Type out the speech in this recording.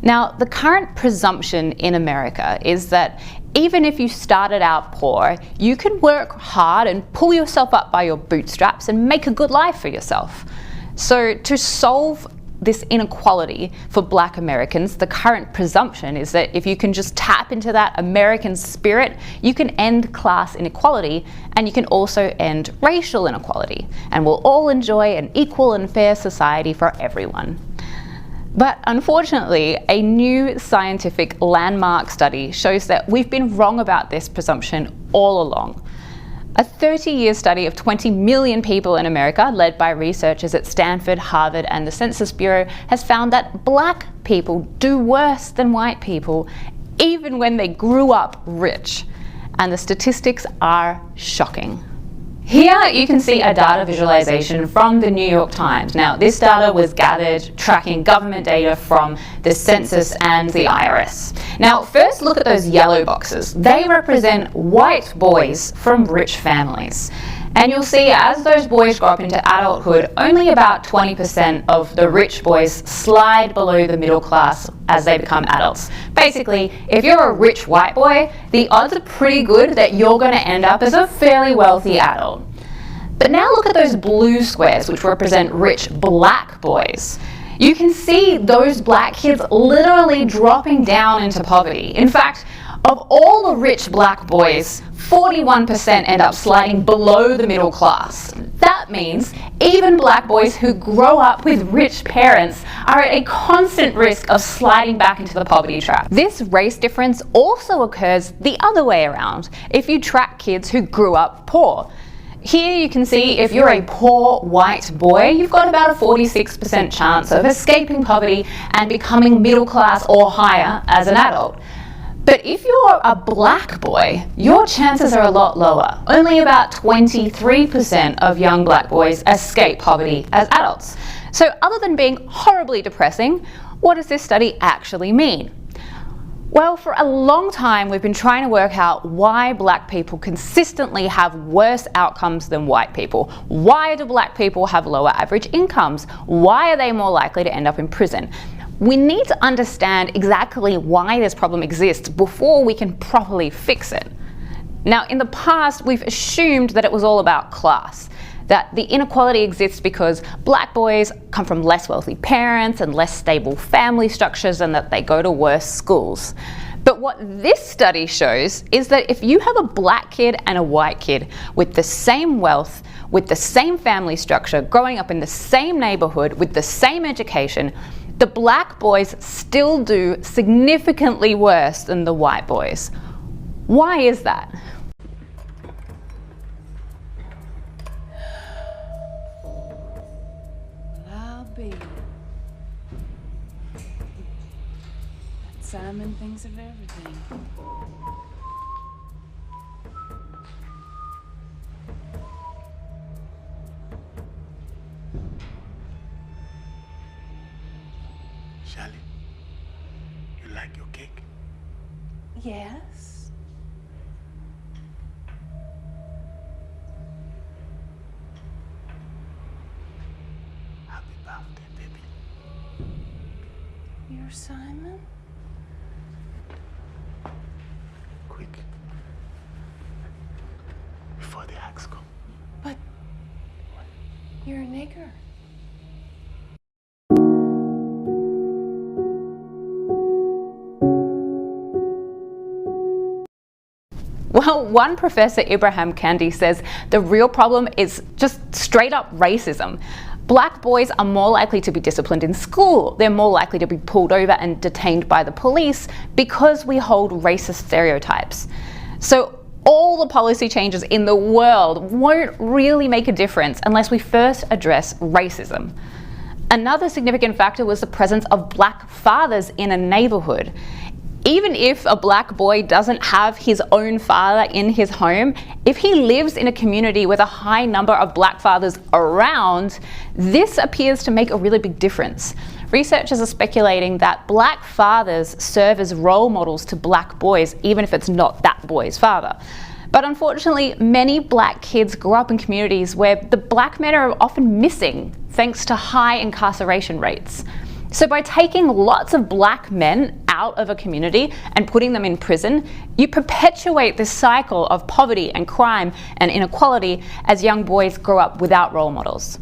Now, the current presumption in America is that even if you started out poor, you can work hard and pull yourself up by your bootstraps and make a good life for yourself. So to solve this inequality for Black Americans, the current presumption is that if you can just tap into that American spirit, you can end class inequality and you can also end racial inequality, and we'll all enjoy an equal and fair society for everyone. But unfortunately, a new scientific landmark study shows that we've been wrong about this presumption all along. A 30-year study of 20 million people in America, led by researchers at Stanford, Harvard, and the Census Bureau, has found that Black people do worse than white people, even when they grew up rich. And the statistics are shocking. Here you can see a data visualization from the New York Times. Now, this data was gathered tracking government data from the census and the IRS. Now, first look at those yellow boxes. They represent white boys from rich families. And you'll see as those boys grow up into adulthood, only about 20% of the rich boys slide below the middle class as they become adults. Basically, if you're a rich white boy, the odds are pretty good that you're going to end up as a fairly wealthy adult. But now look at those blue squares, which represent rich Black boys. You can see those Black kids literally dropping down into poverty. In fact, of all the rich Black boys, 41% end up sliding below the middle class. That means even Black boys who grow up with rich parents are at a constant risk of sliding back into the poverty trap. This race difference also occurs the other way around if you track kids who grew up poor. Here you can see if you're a poor white boy, you've got about a 46% chance of escaping poverty and becoming middle class or higher as an adult. But if you're a Black boy, your chances are a lot lower. Only about 23% of young Black boys escape poverty as adults. So other than being horribly depressing, what does this study actually mean? Well, for a long time, we've been trying to work out why Black people consistently have worse outcomes than white people. Why do Black people have lower average incomes? Why are they more likely to end up in prison? We need to understand exactly why this problem exists before we can properly fix it. Now, in the past, we've assumed that it was all about class, that the inequality exists because Black boys come from less wealthy parents and less stable family structures, and that they go to worse schools. But what this study shows is that if you have a Black kid and a white kid with the same wealth, with the same family structure, growing up in the same neighborhood, with the same education, the Black boys still do significantly worse than the white boys. Why is that? I'll be. Simon thinks of everything. Charlie, you like your cake? Yes. Happy birthday, baby. You're Simon? Quick. Before the axe come. But you're a nigger. Well, one professor, Ibrahim Kandi, says the real problem is just straight up racism. Black boys are more likely to be disciplined in school. They're more likely to be pulled over and detained by the police because we hold racist stereotypes. So all the policy changes in the world won't really make a difference unless we first address racism. Another significant factor was the presence of Black fathers in a neighborhood. Even if a Black boy doesn't have his own father in his home, if he lives in a community with a high number of Black fathers around, this appears to make a really big difference. Researchers are speculating that Black fathers serve as role models to Black boys, even if it's not that boy's father. But unfortunately, many Black kids grow up in communities where the Black men are often missing, thanks to high incarceration rates. So by taking lots of black men out of a community and putting them in prison, you perpetuate this cycle of poverty and crime and inequality as young boys grow up without role models.